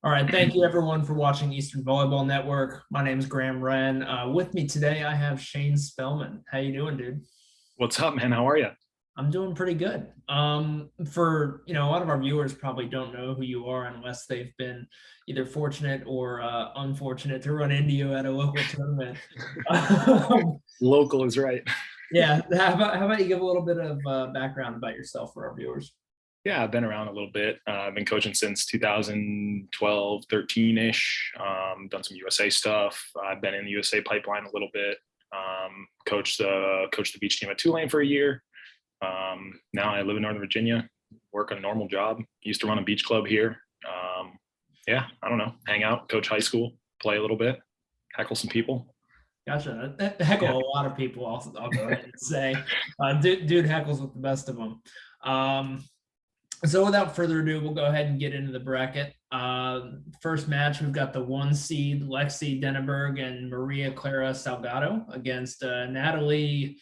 All right, thank you everyone for watching Eastern Volleyball Network. My name is Graham Wren. With me today, I have Shane Spellman. How you doing, dude? What's up, man? How are you? I'm doing pretty good. For a lot of our viewers probably don't know who you are unless they've been either fortunate or unfortunate to run into you at a local tournament. Local is right. Yeah, how about you give a little bit of background about yourself for our viewers? Yeah, I've been around a little bit. I've been coaching since 2012, 13-ish. Done some USA stuff. I've been in the USA pipeline a little bit. Coached the beach team at Tulane for a year. Now I live in Northern Virginia, work a normal job. Used to run a beach club here. Yeah, I don't know. Hang out, coach high school, play a little bit, heckle some people. Gotcha. Heckle a lot of people. I'll go ahead and say, dude heckles with the best of them. So without further ado, we'll go ahead and get into the bracket. First match, we've got the 1 seed Lexi Denaburg and Maria Clara Salgado against Natalie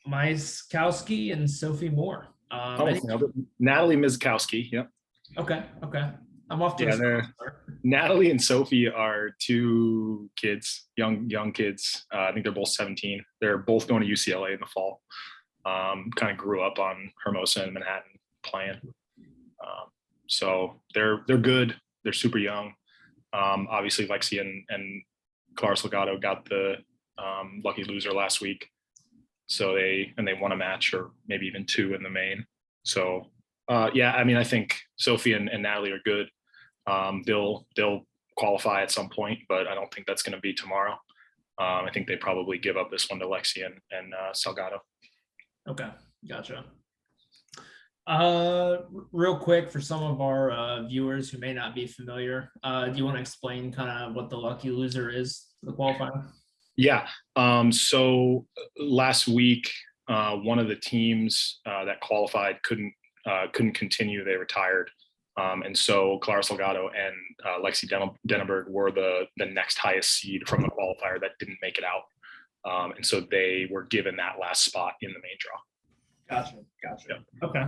Myskowski and Sophie Moore. Natalie Mizkowski. Yep. Okay. I'm off to a start. Natalie and Sophie are two kids, young kids. I think they're both 17. They're both going to UCLA in the fall. Kind of grew up on Hermosa and Manhattan playing. So they're good. They're super young. Obviously Lexi and Clara Salgado got the lucky loser last week. So they won a match or maybe even two in the main. So I think Sophie and Natalie are good. They'll qualify at some point, but I don't think that's going to be tomorrow. I think they probably give up this one to Lexi and Salgado. Okay, gotcha. Real quick for some of our viewers who may not be familiar, do you want to explain kind of what the lucky loser is for the qualifier? Yeah. So last week, one of the teams that qualified couldn't continue. They retired. And so Clara Salgado and Lexi Denaburg were the next highest seed from the qualifier that didn't make it out. And so they were given that last spot in the main draw. Gotcha. Yeah. Okay.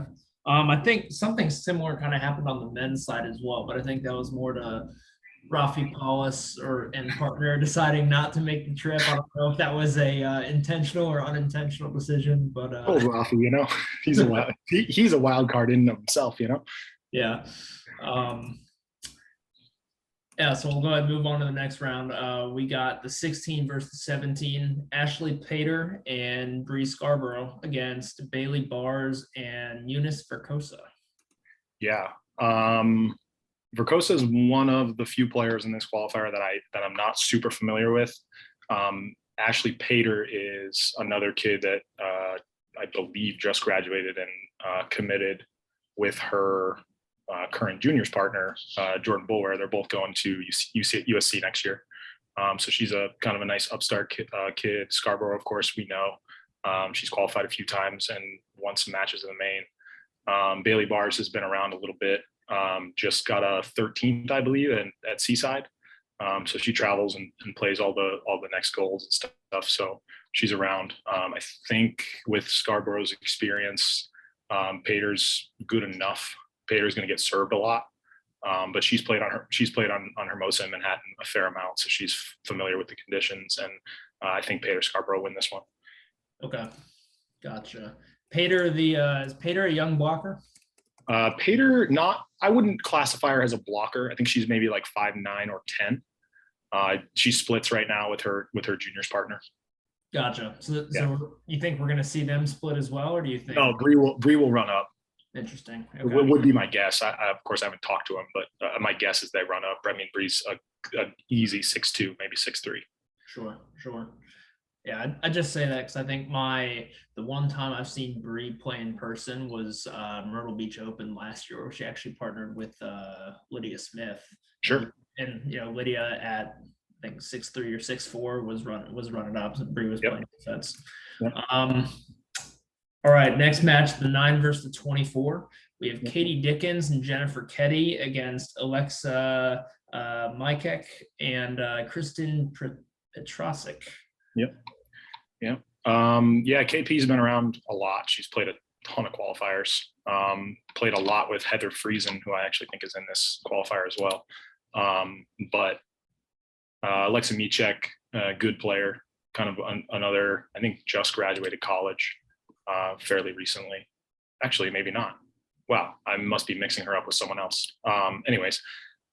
I think something similar kind of happened on the men's side as well, but I think that was more to Rafi Paulus and partner deciding not to make the trip. I don't know if that was a intentional or unintentional decision, but Rafi, he's a wild card in himself, Yeah. So we'll go ahead and move on to the next round. We got the 16 versus 17, Ashley Pater and Bree Scarborough against Bailey Bars and Eunice Vercosa. Yeah. Vercosa is one of the few players in this qualifier that I'm not super familiar with. Ashley Pater is another kid that I believe just graduated and committed with her current juniors partner, Jordan Bulwer. They're both going to USC next year. So she's a kind of a nice upstart kid. Scarborough, of course, we know. She's qualified a few times and won some matches in the main. Bailey Bars has been around a little bit. Just got a 13th, I believe, at Seaside. So she travels and plays all the next goals and stuff. So she's around. I think with Scarborough's experience, Pater's good enough. Pater's going to get served a lot, but she's played on Hermosa and Manhattan a fair amount, so she's familiar with the conditions. And I think Pater Scarborough win this one. Okay, gotcha. Pater, is Pater a young blocker? Pater, I wouldn't classify her as a blocker. I think she's maybe like 5'9" or 10. She splits right now with her juniors partner. Gotcha. So you think we're going to see them split as well, or do you think? No, Bree will run up. Interesting. Okay. It would be my guess. I of course haven't talked to him, but my guess is they run up. I mean, Bree's an easy 6'2", maybe 6'3". Sure. Yeah, I just say that because I think the one time I've seen Bree play in person was Myrtle Beach Open last year, where she actually partnered with Lydia Smith. Sure. And Lydia at I think 6'3" or 6'4" was running up, and Bree was playing defense. Yep. All right, next match, the 9 versus the 24. We have Katie Dickens and Jennifer Ketty against Alexa Mikek and Kristen Petrosic. Yep. KP's been around a lot. She's played a ton of qualifiers. Played a lot with Heather Friesen, who I actually think is in this qualifier as well. But Alexa Micek, good player, kind of another, I think just graduated college fairly recently. Actually, maybe not. Wow, I must be mixing her up with someone else. Anyways,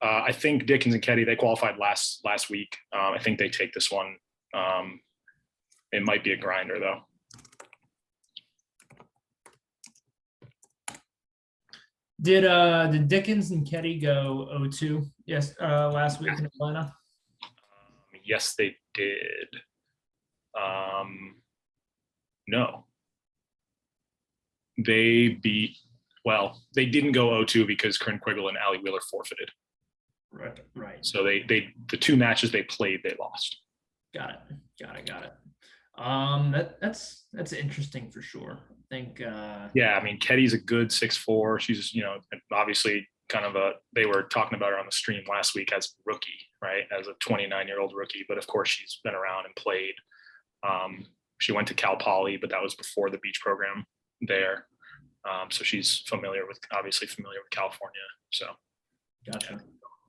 I think Dickens and Ketty, they qualified last week. I think they take this one. It might be a grinder though. Did Dickens and Ketty go 0-2? Yes, last week in Atlanta. Yes, they did. No, they beat. Well, they didn't go 0-2 because Corinne Quiggle and Allie Wheeler forfeited. Right. So they the two matches they played, they lost. Got it. That's interesting for sure. I think. Yeah, I mean, Ketty's a good 6'4". She's, obviously kind of they were talking about her on the stream last week as a rookie, right? As a 29-year-old rookie, but of course she's been around and played. She went to Cal Poly, but that was before the beach program there. So she's obviously familiar with California. So Gotcha. Yeah,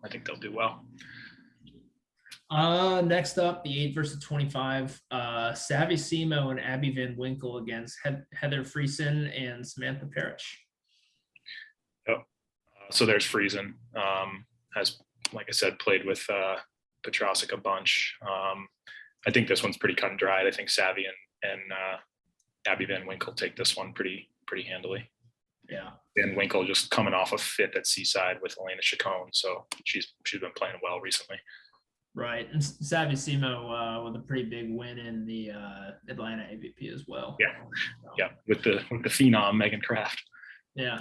I think they'll do well. Next up, the 8 versus 25. Savvy Simo and Abby Van Winkle against Heather Friesen and Samantha Parrish. Yep. So there's Friesen. Has, like I said, played with Petrosic a bunch. I think this one's pretty cut and dried. I think Savvy and Abby Van Winkle take this one pretty handily. Yeah. Van Winkle just coming off a fit at Seaside with Elena Chacon, so she's been playing well recently. Right, and Savvy Simo with a pretty big win in the Atlanta AVP as well. Yeah, yeah, with the phenom Megan Kraft. Yeah.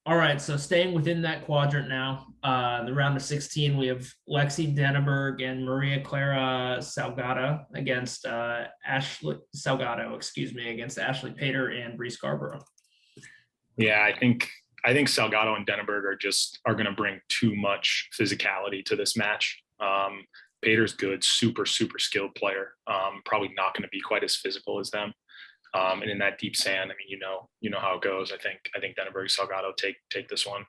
All right, so staying within that quadrant now, the round of 16, we have Lexi Denaburg and Maria Clara Salgado against Ashley Pater and Bree Scarborough. Yeah, I think Salgado and Denaburg are going to bring too much physicality to this match. Pater's good, super skilled player. Probably not going to be quite as physical as them. And in that deep sand, I mean, you know how it goes. I think Denaburg and Salgado take this one.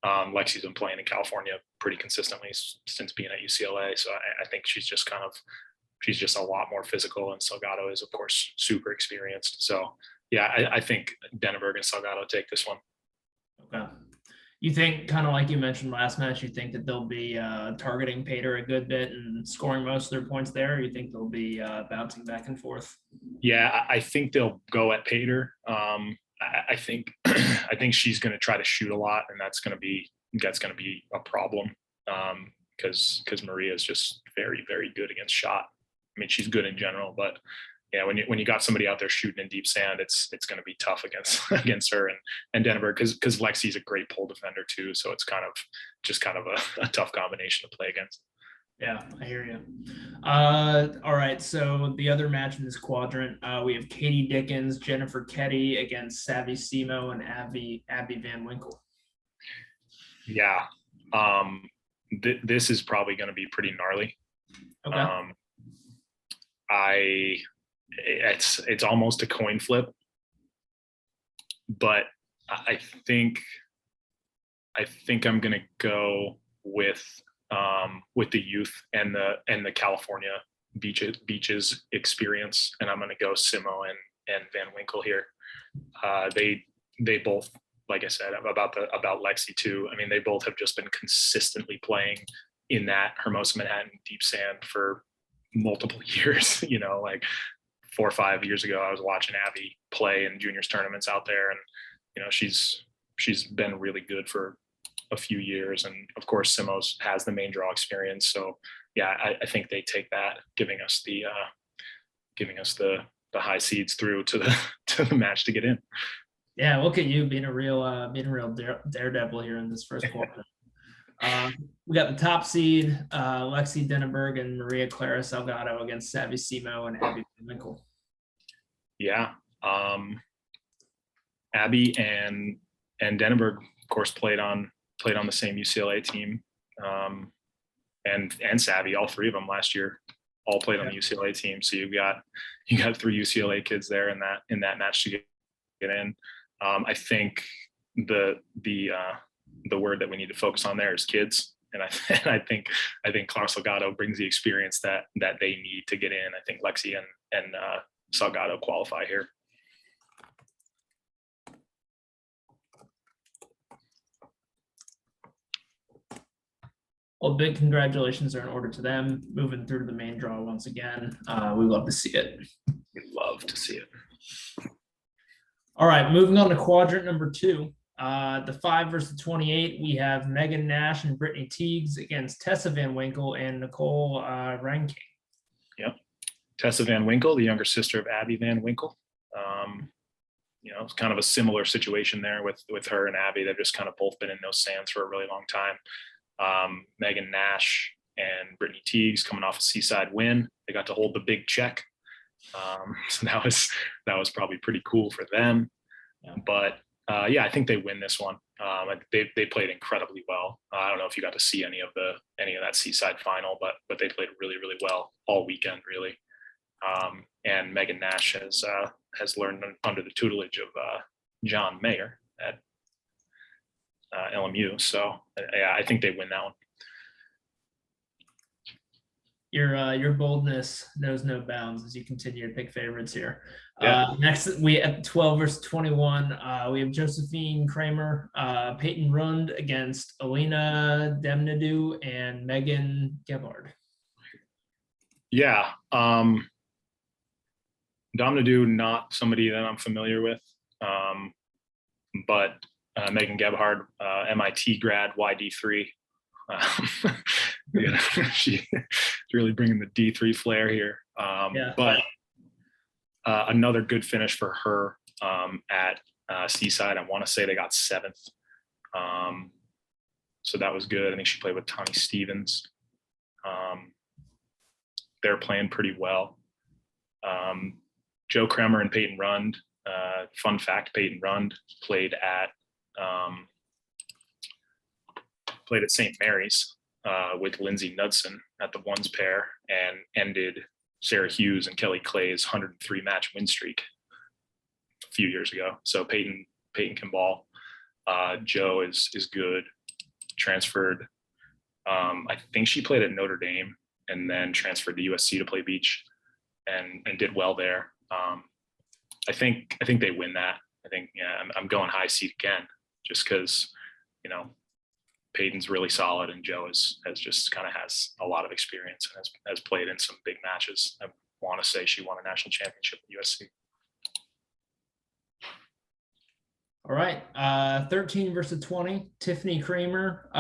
Lexi's been playing in California pretty consistently since being at UCLA, so I think she's just a lot more physical, and Salgado is, of course, super experienced. So yeah, I think Denaburg and Salgado take this one. Okay. You think, kind of like you mentioned last match, you think that they'll be targeting Pater a good bit and scoring most of their points there, or you think they'll be bouncing back and forth? Yeah, I think they'll go at Pater. I think she's going to try to shoot a lot, and that's going to be a problem because Maria is just very good against shot. I mean, she's good in general, but yeah, when you got somebody out there shooting in deep sand, it's going to be tough against her and Denaburg because Lexi's a great pole defender too. So it's kind of a tough combination to play against. Yeah, I hear you. All right, so the other match in this quadrant, we have Katie Dickens, Jennifer Ketty against Savvy Simo and Abby Van Winkle. Yeah, this is probably going to be pretty gnarly. Okay. It's almost a coin flip, but I think I'm gonna go with the youth and the California beaches experience, and I'm gonna go Simo and Van Winkle here. They both, like I said about Lexi too. I mean, they both have just been consistently playing in that Hermosa Manhattan deep sand for multiple years. Like 4 or 5 years ago, I was watching Abby play in juniors tournaments out there, and she's been really good for a few years. And of course, Simo's has the main draw experience. So yeah, I think they take that, giving us the high seeds through to the match to get in. Yeah, look at you being a real daredevil here in this first quarter. We got the top seed, Lexi Denaburg and Maria Clara Salgado against Savvy Simo and Abby Van Winkle. Yeah. Abby and Denaburg, of course, played on the same UCLA team. And Savvy, all three of them last year, all played on the UCLA team. So you got 3 UCLA kids there in that match get in. I think the word that we need to focus on there is kids. And I think Salgado brings the experience that they need to get in. I think Lexi and Salgado qualify here. Well, big congratulations are in order to them moving through to the main draw once again. We love to see it. We'd love to see it. All right, moving on to quadrant number 2. The 5 versus 28, we have Megan Nash and Brittany Teagues against Tessa Van Winkle and Nicole Ranking. Yep. Tessa Van Winkle, the younger sister of Abby Van Winkle. It's kind of a similar situation there with her and Abby. They've just kind of both been in those sands for a really long time. Megan Nash and Brittany Teagues coming off a Seaside win. They got to hold the big check. So that was probably pretty cool for them. Yeah. But I think they win this one. They played incredibly well. I don't know if you got to see any of that Seaside final, but they played really, really well all weekend, really. And Megan Nash has learned under the tutelage of John Mayer at LMU. So I think they win that one. Your boldness knows no bounds as you continue to pick favorites here. Yeah. Next, we at 12 versus 21, we have Josephine Kramer, Peyton Rund against Alina Demnadu and Megan Gebhard. Yeah. Demnadu, not somebody that I'm familiar with, but Megan Gebhard, MIT grad, YD3. She's really bringing the D3 flair here. But another good finish for her at Seaside. I want to say they got 7th. So that was good. I think she played with Tani Stevens. They're playing pretty well. Joe Kremer and Peyton Rund. Fun fact, Peyton Rund played at St. Mary's with Lindsay Knudsen at the ones pair and ended Sarah Hughes and Kelly Clay's 103 match win streak a few years ago. So Peyton can ball. Joe is good. Transferred. I think she played at Notre Dame and then transferred to USC to play beach and did well there. I think they win that. I think I'm going high seed again just because Peyton's really solid and Joe has a lot of experience and has played in some big matches. I want to say she won a national championship at USC. All right, 13 versus 20, Tiffany Kramer,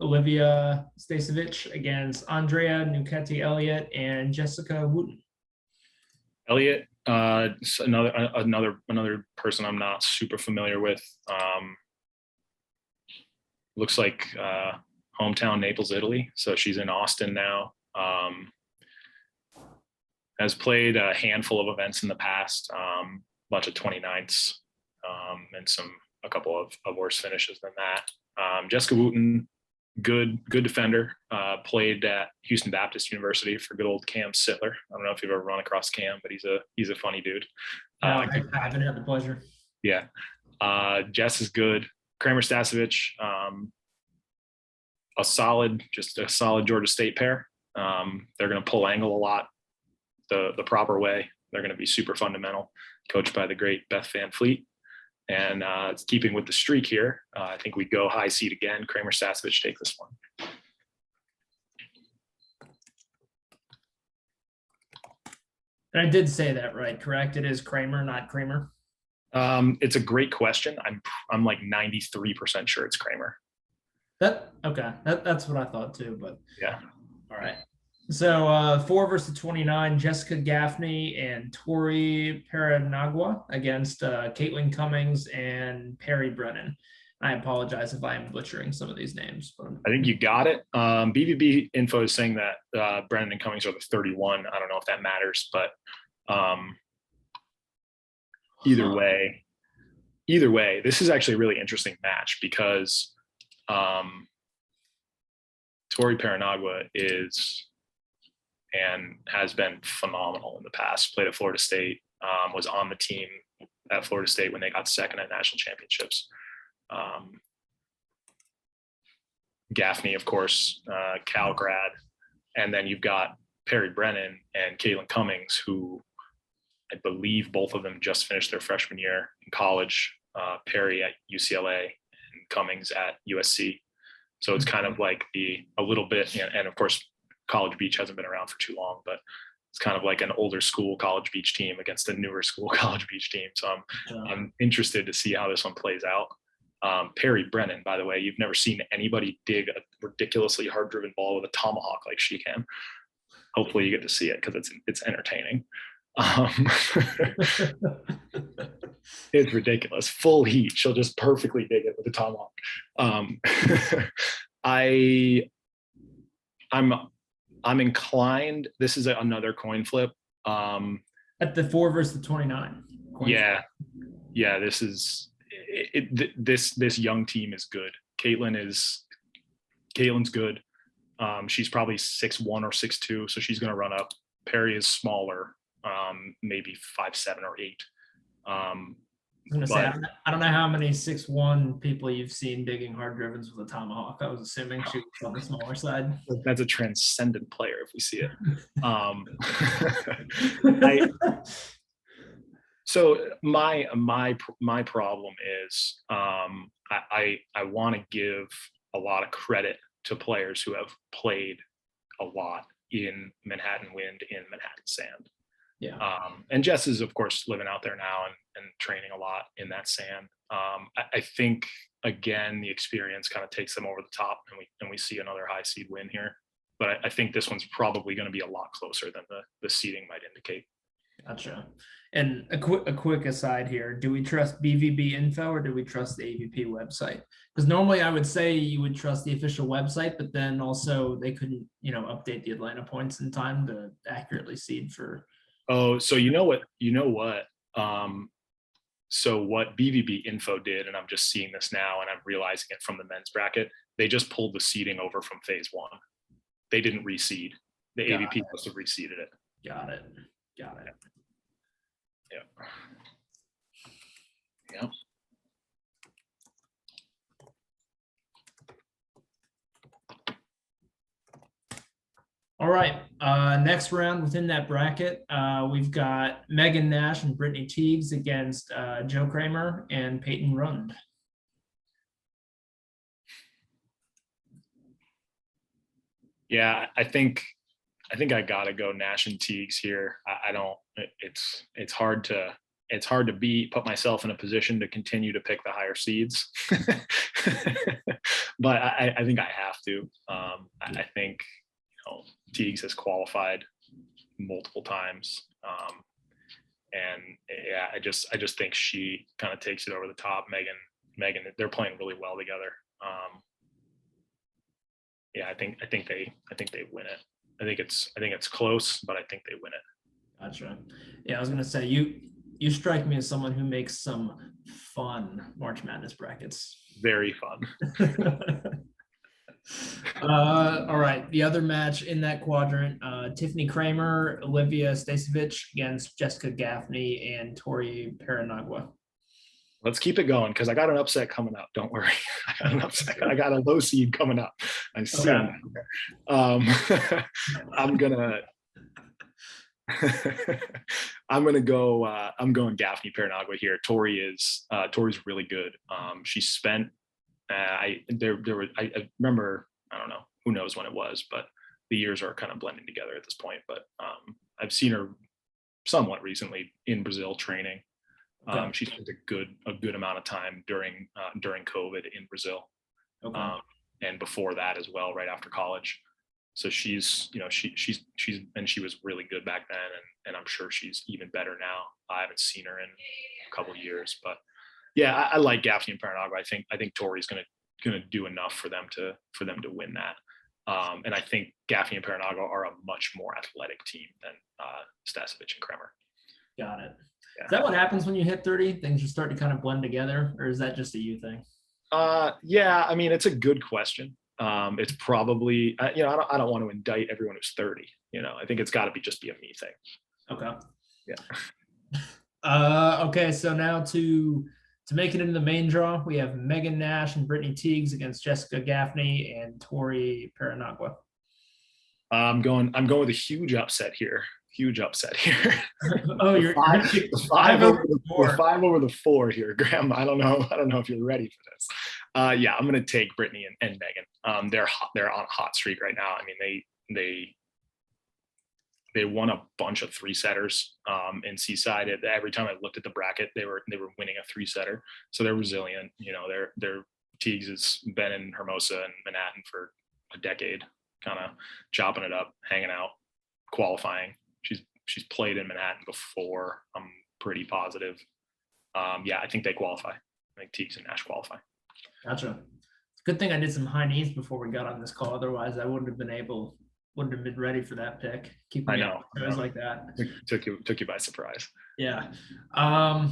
Olivia Stasevich against Andrea Nuketti Elliott and Jessica Wooten. Elliott, another person I'm not super familiar with. Looks like hometown Naples, Italy. So she's in Austin now. Has played a handful of events in the past, bunch of 29ths, and a couple of worse finishes than that. Jessica Wooten, good defender, played at Houston Baptist University for good old Cam Sittler. I don't know if you've ever run across Cam, but he's a funny dude. I haven't had the pleasure. Yeah. Jess is good. Kramer Stasevich, a solid Georgia State pair. They're going to pull angle a lot the proper way. They're going to be super fundamental, coached by the great Beth Van Fleet. And it's keeping with the streak here. I think we go high seed again. Kramer Stasevich take this one. And I did say that right, correct? It is Kramer, not Kramer. It's a great question. I'm like 93% sure it's Kramer. That's what I thought too, but yeah. All right. So 4 versus 29, Jessica Gaffney and Tori Paranagua against Caitlin Cummings and Perry Brennan. I apologize if I am butchering some of these names. But I think you got it. BVB info is saying that Brennan and Cummings are the 31. I don't know if that matters, but either way, this is actually a really interesting match because Tori Paranagua is and has been phenomenal in the past. Played at Florida State, was on the team at Florida State when they got second at national championships. Gaffney, of course, Cal grad. And then you've got Perry Brennan and Caitlin Cummings, who I believe both of them just finished their freshman year in college. Perry at UCLA and Cummings at USC. So it's kind of like a little bit, and of course, College Beach hasn't been around for too long, but it's kind of like an older school College Beach team against a newer school College Beach team. So I'm interested to see how this one plays out. Perry Brennan, by the way, you've never seen anybody dig a ridiculously hard-driven ball with a tomahawk like she can. Hopefully you get to see it because it's entertaining. It's ridiculous. Full heat. She'll just perfectly dig it with a tomahawk. I'm inclined. This is another coin flip. At the 4 versus the 29. Yeah. This is this young team is good. Caitlin's good. She's probably 6'1" or 6'2", so she's going to run up. Perry is smaller, maybe 5'7" or 8. I was gonna say, I don't know how many 6'1" people you've seen digging hard drivens with a tomahawk. I was assuming she was on the smaller side. That's a transcendent player if we see it. So my problem is I want to give a lot of credit to players who have played a lot in Manhattan wind, in Manhattan sand. Yeah. And Jess is, of course, living out there now and training a lot in that sand. I think, again, the experience kind of takes them over the top, and we see another high seed win here. But I think this one's probably going to be a lot closer than the seeding might indicate. Gotcha. And a quick aside here: do we trust BVB info or do we trust the AVP website? Because normally I would say you would trust the official website, but then also they couldn't, update the Atlanta points in time to accurately seed for. Oh, so you know what? So what BVB info did, and I'm just seeing this now, and I'm realizing it from the men's bracket. They just pulled the seeding over from phase 1. They didn't reseed. The AVP must have reseeded it. Got it. Yeah. All right. Next round within that bracket, we've got Megan Nash and Brittany Teagues against Joe Kramer and Peyton Rund. Yeah, I think I gotta go Nash and Teagues here. I don't. It's hard to put myself in a position to continue to pick the higher seeds, but I think I have to. I think Teagues has qualified multiple times, and yeah, I just think she kind of takes it over the top. Megan, they're playing really well together. Yeah, I think they win it. I think it's close, but I think they win it. Gotcha. Yeah, I was gonna say you strike me as someone who makes some fun March Madness brackets. Very fun. All right, the other match in that quadrant: Tiffany Kramer, Olivia Stasevich against Jessica Gaffney and Tori Paranagua. Let's keep it going because I got an upset coming up. Don't worry. I got a low seed coming up. I see. Okay. I'm going Gaffney Paranagua here. Tori's really good. She spent I remember, I don't know, who knows when it was, but the years are kind of blending together at this point. But I've seen her somewhat recently in Brazil training. She spent a good amount of time during COVID in Brazil, and before that as well, right after college. So she was really good back then, and I'm sure she's even better now. I haven't seen her in a couple of years, but yeah, I like Gaffney and Paranagua. I think Tori's gonna do enough for them to win that. And I think Gaffney and Paranagua are a much more athletic team than Stasevich and Kremer. Got it. Yeah. Is that what happens when you hit 30? Things just start to kind of blend together, or is that just a you thing? Yeah, I mean, it's a good question. It's probably, I don't want to indict everyone who's 30. I think it's got to be a me thing. Okay. Yeah. Okay, so now to make it into the main draw, we have Megan Nash and Brittany Teagues against Jessica Gaffney and Tori Paranagua. I'm going with a huge upset here. Huge upset here. Oh, The you're five, the the five over the, four. the 5/4 here, Graham. I don't know if you're ready for this. Yeah, I'm gonna take Brittany and Megan. They're on a hot streak right now. I mean, they won a bunch of 3-setters in Seaside. Every time I looked at the bracket, they were winning a 3-setter. So they're resilient. You know, their Teagues has been in Hermosa and Manhattan for a decade, kind of chopping it up, hanging out, qualifying. She's played in Manhattan before. I'm pretty positive. Yeah, I think they qualify. I think Teagues and Nash qualify. Gotcha. It's a good thing I did some high knees before we got on this call. Otherwise, I wouldn't have been ready for that pick. I know. It was like that. Took you by surprise. Yeah. All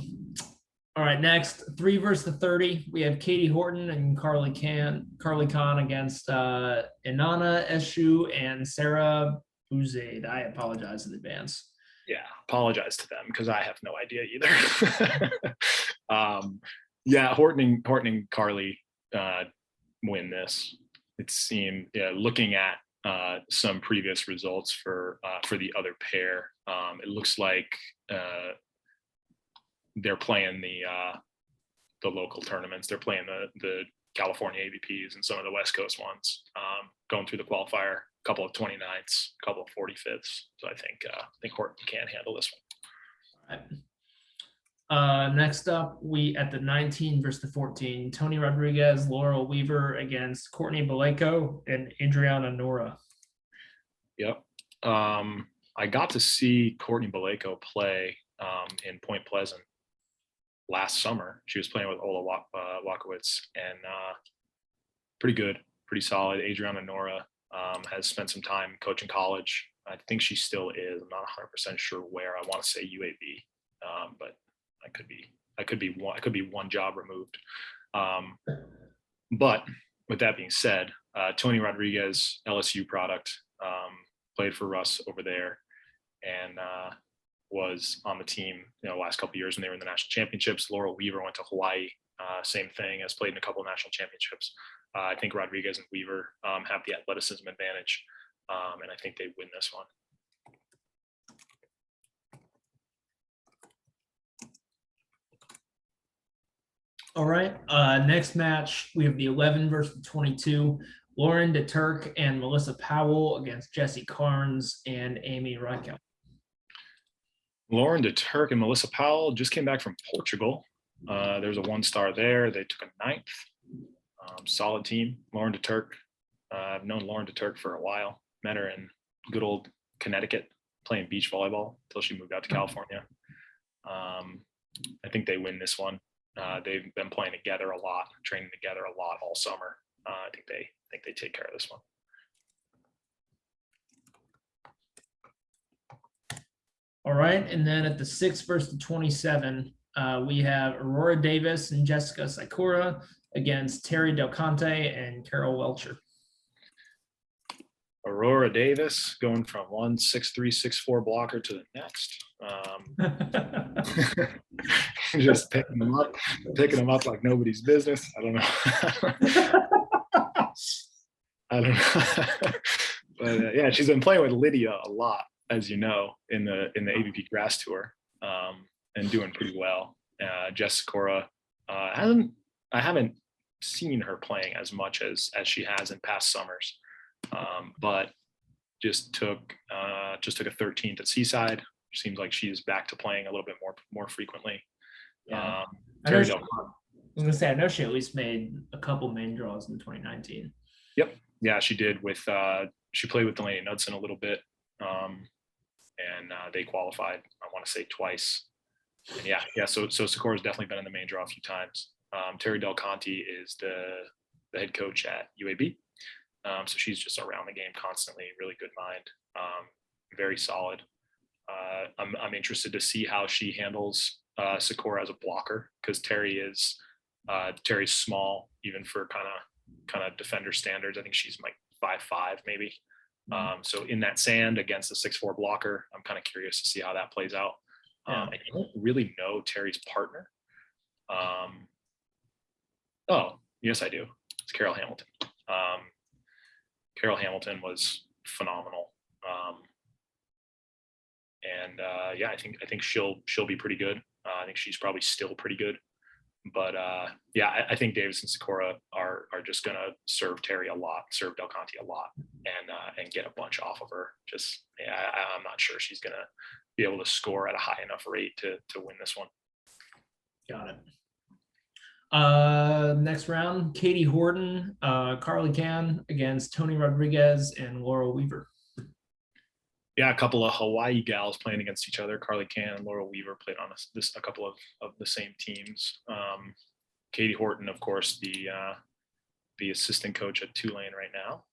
right. Next, 3 versus the 30. We have Katie Horton and Carly Khan against Inanna Eshu and Sarah Buzaid. I apologize in advance. Yeah, apologize to them because I have no idea either. Yeah, Horton and Carly win this. It seemed, looking at some previous results for the other pair, it looks like they're playing the local tournaments. They're playing the California AVPs and some of the West Coast ones, going through the qualifier, a couple of 29ths, a couple of 45ths. So I think Horton can handle this one. All right. Next up, we at the 19 versus the 14, Tony Rodriguez, Laurel Weaver against Courtney Baleko and Adriana Nora. Yep. I got to see Courtney Baleko play in Point Pleasant last summer. She was playing with Ola Wakowitz, and pretty good, pretty solid. Adriana Nora has spent some time coaching college. I think she still is. I'm not 100% sure where. I want to say UAB, but I could be one job removed. But with that being said, Tony Rodriguez, LSU product, played for Russ over there, and was on the team, last couple of years when they were in the national championships. Laurel Weaver went to Hawaii, same thing, has played in a couple of national championships. I think Rodriguez and Weaver have the athleticism advantage, and I think they win this one. All right. Next match, we have the 11 versus the 22. Lauren DeTurk and Melissa Powell against Jessie Carnes and Amy Reichel. Lauren DeTurk and Melissa Powell just came back from Portugal. There's a 1-star there. They took a 9th. Solid team. Lauren DeTurk. I've known Lauren DeTurk for a while. Met her in good old Connecticut playing beach volleyball until she moved out to California. I think they win this one. They've been playing together a lot, training together a lot all summer. I think they take care of this one. All right, and then at the 6 versus the 27, we have Aurora Davis and Jessica Sakura against Terry Del Conte and Carol Welcher. Aurora Davis going from one 6'3", 6'4" blocker to the next. Just picking them up like nobody's business. I don't know. I don't know. But yeah, she's been playing with Lydia a lot, as you know, in the AVP Grass Tour, and doing pretty well. Jess Sakura, I haven't seen her playing as much as she has in past summers, but just took a 13th at Seaside. Seems like she's back to playing a little bit more frequently. Yeah. I Terry was Del gonna say, I know she at least made a couple main draws in 2019. Yep. Yeah, she did with she played with Delaney Knudsen a little bit, and they qualified, I want to say twice. And yeah. So Sakura's definitely been in the main draw a few times. Terry Del Conte is the head coach at UAB, so she's just around the game constantly. Really good mind, very solid. I'm interested to see how she handles Sakura as a blocker, because Terry's small, even for kind of defender standards. I think she's like 5'5" maybe. So in that sand against a 6'4" blocker, I'm kind of curious to see how that plays out. Yeah. I don't really know Terry's partner. Oh, yes, I do. It's Carol Hamilton. Carol Hamilton was phenomenal. Yeah, I think she'll be pretty good. I think she's probably still pretty good. But yeah, I think Davis and Sikora are just gonna serve Terry a lot, serve Del Conte a lot, and get a bunch off of her. Just yeah, I'm not sure she's gonna be able to score at a high enough rate to win this one. Got it. Next round, Katie Horton, Carly Can against Tony Rodriguez and Laurel Weaver. Yeah, a couple of Hawaii gals playing against each other. Carly Can and Laurel Weaver played on a couple of the same teams. Katie Horton, of course, the assistant coach at Tulane right now,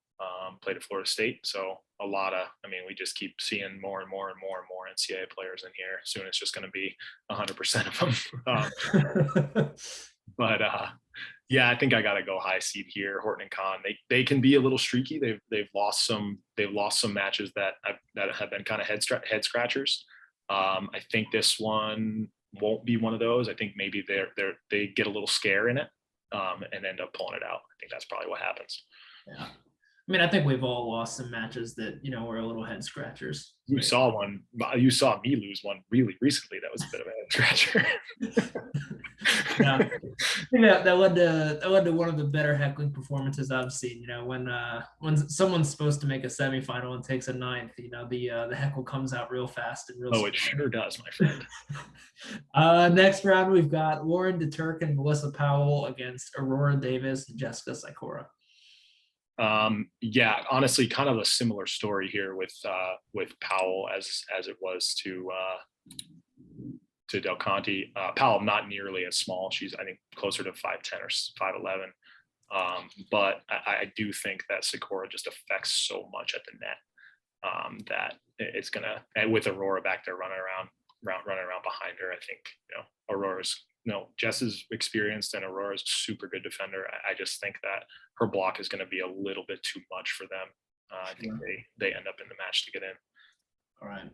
played at Florida State. So a lot of, I mean, we just keep seeing more and more and more and more NCAA players in here. Soon it's just going to be 100% of them. But yeah, I think I got to go high seed here. Horton and Kahn, they can be a little streaky. They've lost some matches that have been kind of head scratchers. I think this one won't be one of those. I think maybe they get a little scare in it and end up pulling it out. I think that's probably what happens. Yeah. I mean, I think we've all lost some matches that, were a little head scratchers. You saw me lose one really recently. That was a bit of a head scratcher. Yeah. I think that led to one of the better heckling performances I've seen. When someone's supposed to make a semifinal and takes a ninth, the heckle comes out real fast and real. Oh, it sure does, my friend. Next round, we've got Lauren DeTurk and Melissa Powell against Aurora Davis and Jessica Sikora. Yeah, honestly, kind of a similar story here with Powell as it was to Del Conte. Powell not nearly as small. She's, I think, closer to 5'10" or 5'11". But I do think that Sikora just affects so much at the net that it's gonna, and with Aurora back there running around behind her, I think Aurora's. No, Jess is experienced and Aurora's a super good defender. I just think that her block is going to be a little bit too much for them. I think they end up in the match to get in. All right.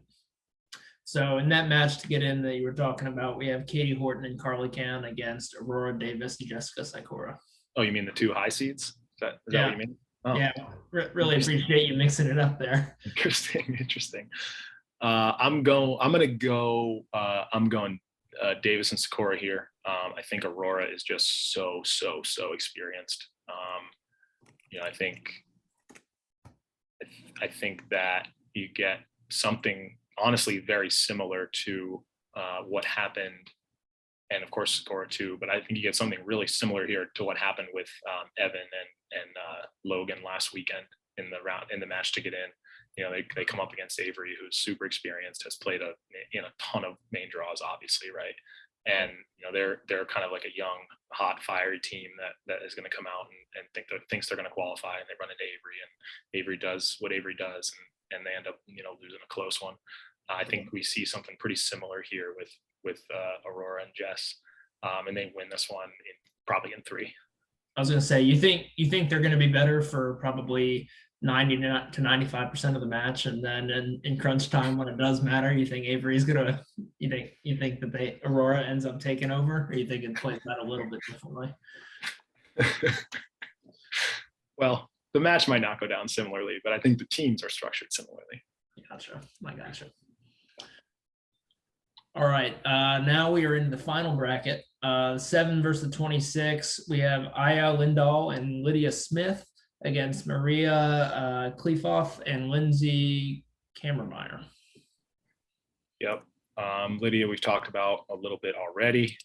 So in that match to get in that you were talking about, we have Katie Horton and Carly Can against Aurora Davis and Jessica Sikora. Oh, you mean the two high seeds? Is that what you mean? Oh. Yeah, really appreciate you mixing it up there. Interesting. I'm going Davis and Sikora here. I think Aurora is just so experienced. I think that you get something honestly very similar to what happened, and of course Sikora too. But I think you get something really similar here to what happened with Evan and Logan last weekend in the match to get in. They come up against Avery, who's super experienced, has played a ton of main draws, obviously, right? And they're kind of like a young, hot, fiery team that is going to come out and thinks they're going to qualify, and they run into Avery, and Avery does what Avery does, and they end up losing a close one. I think we see something pretty similar here with Aurora and Jess, and they win this one probably in 3. I was going to say, you think they're going to be better for probably 90 to 95% of the match, and then in crunch time when it does matter, you think Avery's gonna, you think that Aurora ends up taking over, or you think it plays that a little bit differently? Well, the match might not go down similarly, but I think the teams are structured similarly. Gotcha. I gotcha. All right, now we are in the final bracket. 7 versus 26. We have Aya Lindahl and Lydia Smith against Maria Kleefoff and Lindsay Kammermeyer. Yep. Lydia, we've talked about a little bit already.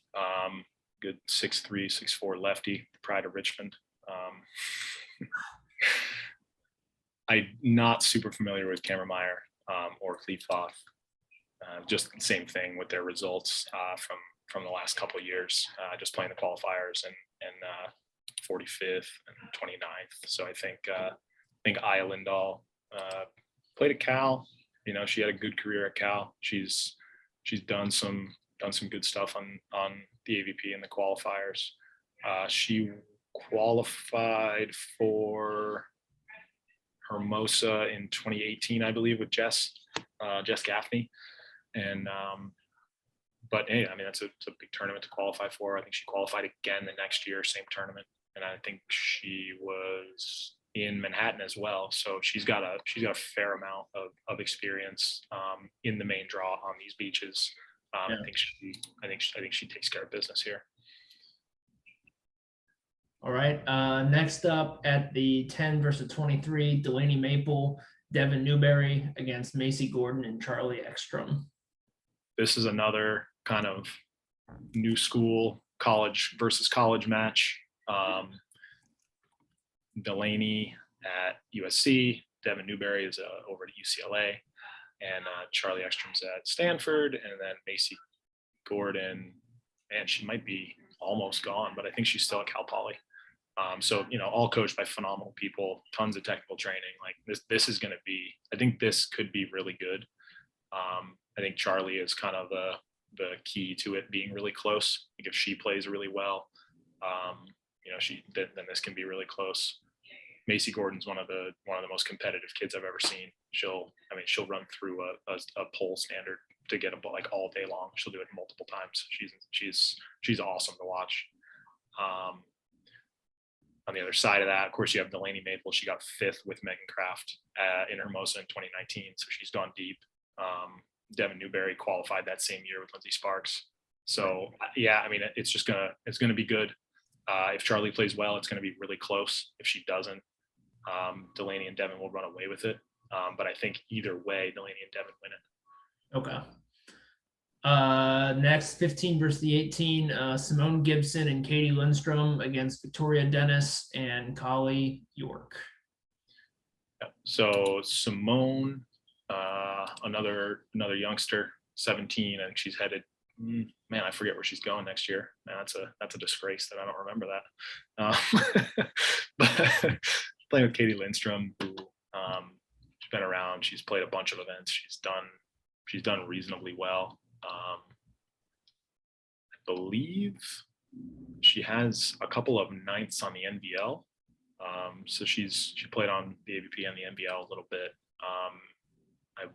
Good 6'3", 6'4" lefty, pride of Richmond. I'm not super familiar with Kammermeyer or Kleefoff. Just the same thing with their results from the last couple of years, just playing the qualifiers and 45th and 29th. So I think Aya Lindahl played at Cal. She had a good career at Cal. She's done some good stuff on the AVP and the qualifiers. She qualified for Hermosa in 2018, I believe, with Jess Gaffney, and but hey, I mean, it's a big tournament to qualify for. I think she qualified again the next year, same tournament. And I think she was in Manhattan as well. So she's got a fair amount of experience in the main draw on these beaches. Yeah. I think she takes care of business here. All right. Next up at the 10 versus 23, Delaney Maple, Devin Newberry against Macy Gordon and Charlie Ekstrom. This is another kind of new school college versus college match. Delaney at USC, Devin Newberry is over at UCLA, and Charlie Ekstrom's at Stanford, and then Macy Gordon, and she might be almost gone, but I think she's still at Cal Poly. So, all coached by phenomenal people, tons of technical training. Like this is going to be, I think this could be really good. I think Charlie is kind of the key to it being really close. Like if she plays really well, then this can be really close. Macy Gordon's one of the most competitive kids I've ever seen. She'll run through a pole standard to get a ball like all day long. She'll do it multiple times. She's awesome to watch. On the other side of that, of course, you have Delaney Maple. She got 5th with Megan Kraft in Hermosa in 2019, so she's gone deep. Devin Newberry qualified that same year with Lindsay Sparks. So yeah, I mean, it's gonna be good. If Charlie plays well, it's gonna be really close. If she doesn't, Delaney and Devin will run away with it. But I think either way, Delaney and Devin win it. Okay. Next, 15 versus the 18, Simone Gibson and Katie Lindstrom against Victoria Dennis and Kali York. Yeah. So Simone, another youngster, 17. I think she's headed. Man, I forget where she's going next year. Man, that's a disgrace that I don't remember that. But playing with Katie Lindstrom, who she's been around. She's played a bunch of events. She's done reasonably well. I believe she has a couple of 9ths on the NBL. So she played on the AVP and the NBL a little bit. I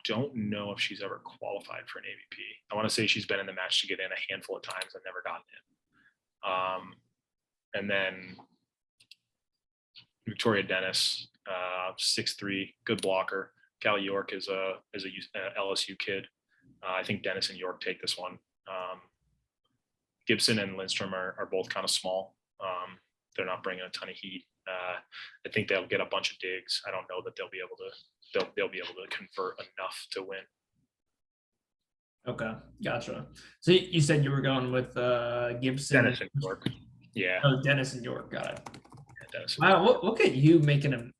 don't know if she's ever qualified for an AVP. I want to say she's been in the match to get in a handful of times and never gotten in. And then Victoria Dennis, 6'3", good blocker. Callie York is a LSU kid. I think Dennis and York take this one. Gibson and Lindstrom are both kind of small. They're not bringing a ton of heat. I think they'll get a bunch of digs. I don't know that they'll be able to convert enough to win. Okay, gotcha. So you said you were going with Gibson, Dennis and York. Yeah. Oh, Dennis and York. Got it. Yeah, Dennis. Wow, look at you making an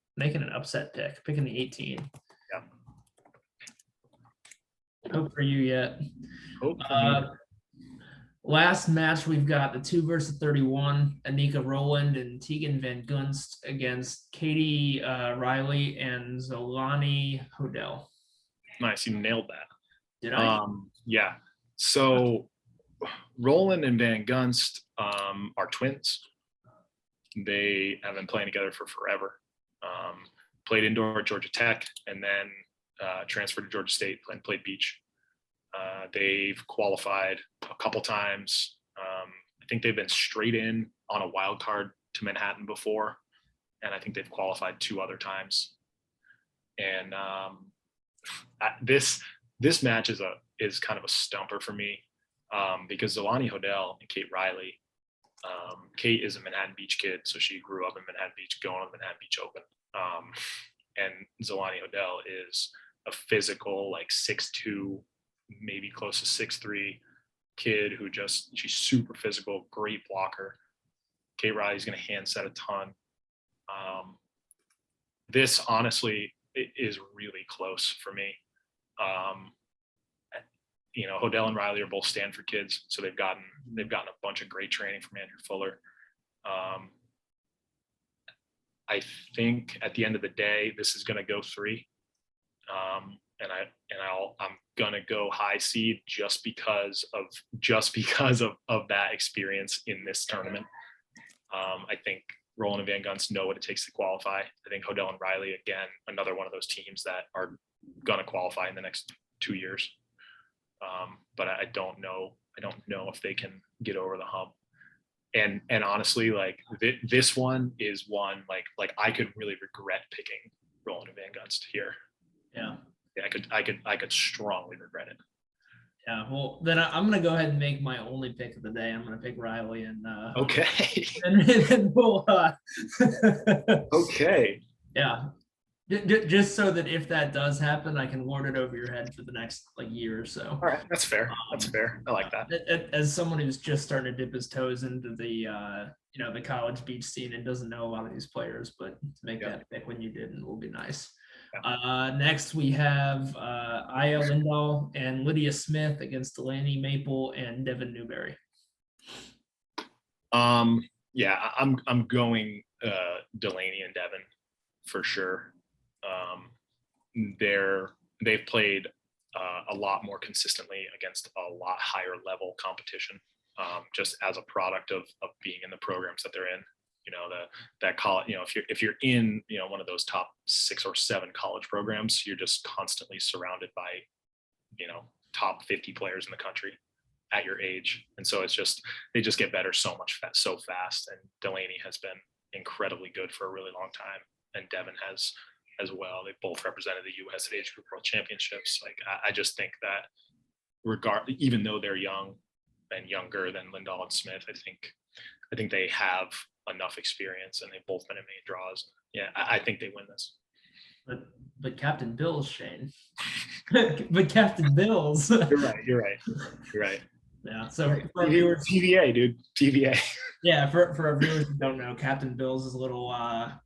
upset pick, picking the 18. Yeah. Hope for you yet. Hope for me. Last match, we've got the 2 versus 31, Anika Rowland and Tegan Van Gunst against Katie Riley and Zolani Hodel. Nice, you nailed that. Did I? Yeah. So Rowland and Van Gunst are twins. They have been playing together for forever. Played indoor at Georgia Tech and then transferred to Georgia State and played beach. They've qualified a couple times. I think they've been straight in on a wild card to Manhattan before, and I think they've qualified 2 other times. And this match is kind of a stumper for me because Zolani Hodel and Kate Riley. Kate is a Manhattan Beach kid, so she grew up in Manhattan Beach, going to the Manhattan Beach Open. And Zolani Hodel is a physical, like 6'2", maybe close to 6'3" kid who she's super physical, great blocker. Kate Riley's going to hand set a ton. This honestly is really close for me. Hodel and Riley are both Stanford kids, so they've gotten a bunch of great training from Andrew Fuller. I think at the end of the day, this is going to go 3. I'm gonna go high seed just because of that experience in this tournament. I think Rowland and Van Gunst know what it takes to qualify. I think Hodel and Riley, again, another one of those teams that are gonna qualify in the next 2 years. But I don't know. I don't know if they can get over the hump. And honestly, like this one is one like I could really regret picking Rowland and Van Gunst here. Yeah. Yeah, I could strongly regret it. Yeah. Well, then I'm gonna go ahead and make my only pick of the day. I'm gonna pick Riley and Okay. and we'll Okay. yeah. Just so that if that does happen, I can lord it over your head for the next like year or so. All right, that's fair. That's fair. I like that. As someone who's just starting to dip his toes into the the college beach scene and doesn't know a lot of these players, but to make that pick when you didn't will be nice. Next we have Aya Lindahl and Lydia Smith against Delaney Maple and Devin Newberry. Yeah, I'm going Delaney and Devin for sure. They've played a lot more consistently against a lot higher level competition, just as a product of being in the programs that they're in. That college, if you're in one of those top 6 or 7 college programs, you're just constantly surrounded by top 50 players in the country at your age, and so they just get better so fast. And Delaney has been incredibly good for a really long time, and Devin has as well. They both represented the U.S. at Age Group World Championships. Like I just think that even though they're young and younger than Lindahl and Smith, I think they have enough experience, and they've both been in main draws. Yeah, I think they win this. But Captain Bills, Shane. But Captain Bills. You're right. Yeah. So for our viewers, TVA, dude. TVA. Yeah, for our viewers who don't know, Captain Bills is a little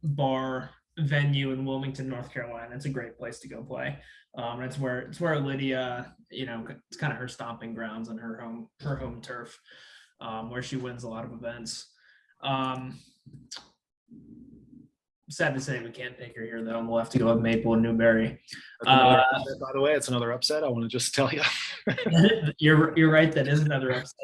bar venue in Wilmington, North Carolina. It's a great place to go play. It's where Lydia, it's kind of her stomping grounds on her home turf, where she wins a lot of events. Sad to say we can't pick her here though, and we'll have to go with Maple and Newberry. By the way, it's another upset. I want to just tell you. You're right. That is another upset.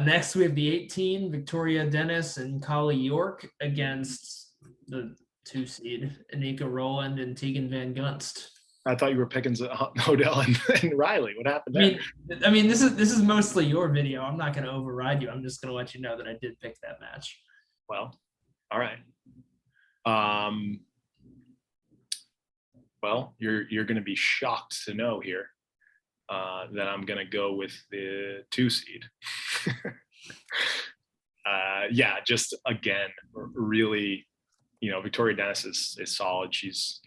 Next, we have the 18 Victoria Dennis and Collie York against the 2 seed Anika Rowland and Tegan Van Gunst. I thought you were picking Odell and Riley. What happened there? I mean, this is mostly your video. I'm not going to override you. I'm just going to let you know that I did pick that match. Well, all right. Well, you're going to be shocked to know here that I'm going to go with the 2 seed. Yeah, just again, really, Victoria Dennis is solid. She's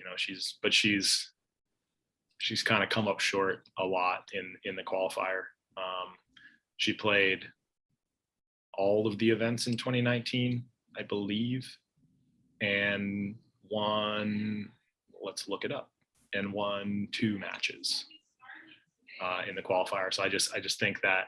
kind of come up short a lot in the qualifier. She played all of the events in 2019, I believe, and won, let's look it up, and won 2 matches in the qualifier. So I just think that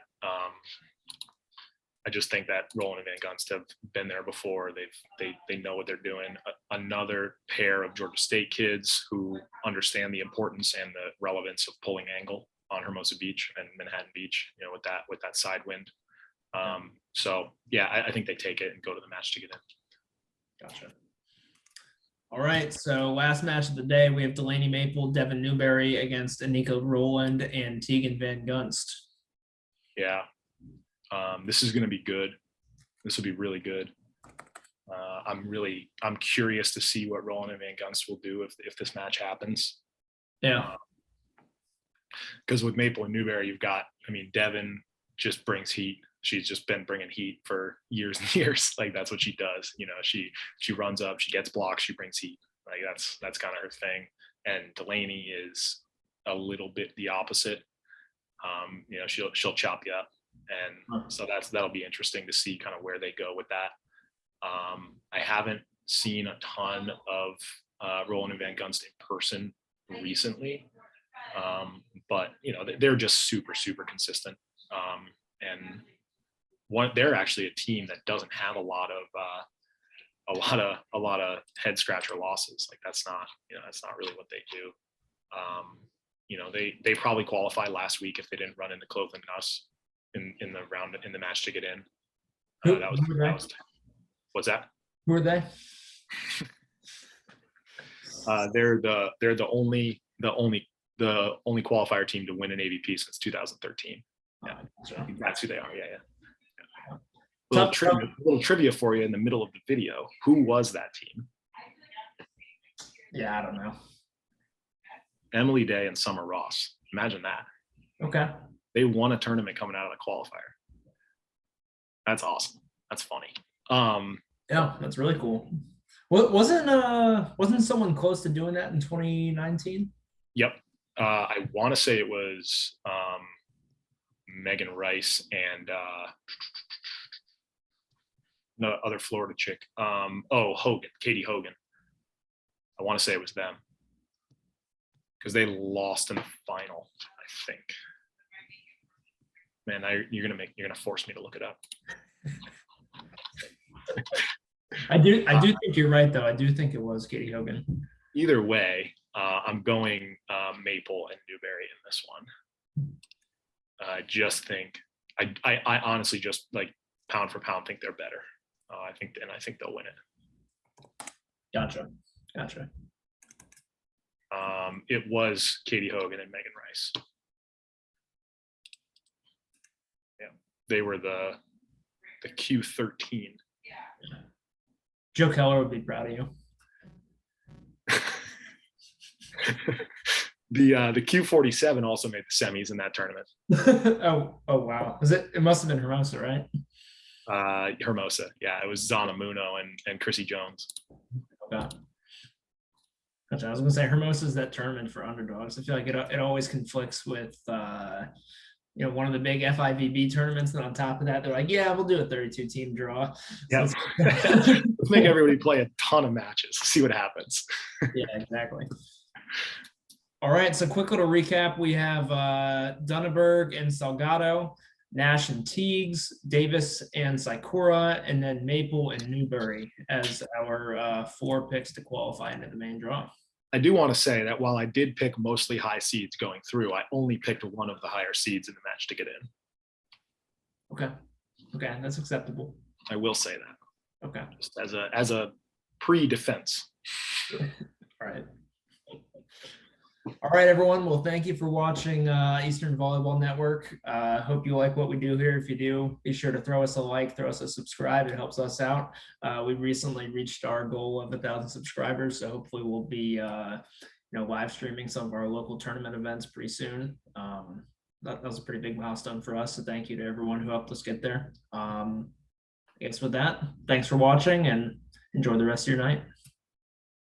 Rowland and Van Gunst have been there before. They know what they're doing. Another pair of Georgia State kids who understand the importance and the relevance of pulling angle on Hermosa Beach and Manhattan Beach, with that side wind. So yeah, I think they take it and go to the match to get in. Gotcha. All right, so last match of the day, we have Delaney Maple, Devin Newberry against Anika Rowland and Tegan Van Gunst. Yeah, this is going to be good. This will be really good. I'm curious to see what Rowland and Van Gunst will do if this match happens. Yeah. Because with Maple and Newberry, Devin just brings heat. She's just been bringing heat for years and years. Like that's what she does. She runs up, she gets blocks, she brings heat. Like that's kind of her thing. And Delaney is a little bit the opposite. She'll chop you up, and so that'll be interesting to see kind of where they go with that. I haven't seen a ton of Rowland and Van Gunst in person recently, but they're just super consistent. And they're actually a team that doesn't have a lot of head scratcher losses. Like that's not really what they do. They probably qualified last week if they didn't run into Clothing Nuss in the match to get in. What's that? Who are they? They're the only the only qualifier team to win an AVP since 2013. Yeah, Gotcha. that's who they are. Yeah. Tough- Little trivia for you in the middle of the video. Who was that team? Yeah, I don't know. Emily Day and Summer Ross. Imagine that. Okay. They won a tournament coming out of the qualifier. That's awesome. That's funny. Yeah, that's really cool. Wasn't someone close to doing that in 2019? Yep. I want to say it was Megan Rice and the other Florida chick. Hogan, Katie Hogan. I want to say it was them because they lost in the final, I think. Man, you're gonna force me to look it up. I do think you're right though. I do think it was Katie Hogan. Either way, I'm going Maple and Newberry in this one. I just think I honestly just like pound for pound think they're better. I think they'll win it. Gotcha. It was Katie Hogan and Megan Rice. Yeah, they were the Q13. Joe Keller would be proud of you. The Q47 also made the semis in that tournament. oh wow. It must have been Hermosa, right? Hermosa. Yeah, it was Zana Muno and Chrissy Jones. Okay. Gotcha. I was gonna say Hermosa is that tournament for underdogs. I feel like it always conflicts with one of the big FIVB tournaments, and on top of that, they're like, yeah, we'll do a 32 team draw. Yeah. So let's make everybody play a ton of matches, see what happens. Yeah, exactly. All right, so quick little recap. We have Denaburg and Salgado, Nash and Teagues, Davis and Sakura, and then Maple and Newberry as our 4 picks to qualify into the main draw. I do want to say that while I did pick mostly high seeds going through, I only picked one of the higher seeds in the match to get in. Okay, that's acceptable. I will say that. Okay. Just as a pre-defense. All right, everyone. Well, thank you for watching Eastern Volleyball Network. Hope you like what we do here. If you do, be sure to throw us a like, throw us a subscribe. It helps us out. We recently reached our goal of 1,000 subscribers, so hopefully we'll be live streaming some of our local tournament events pretty soon. That was a pretty big milestone for us, so thank you to everyone who helped us get there. I guess with that, thanks for watching and enjoy the rest of your night.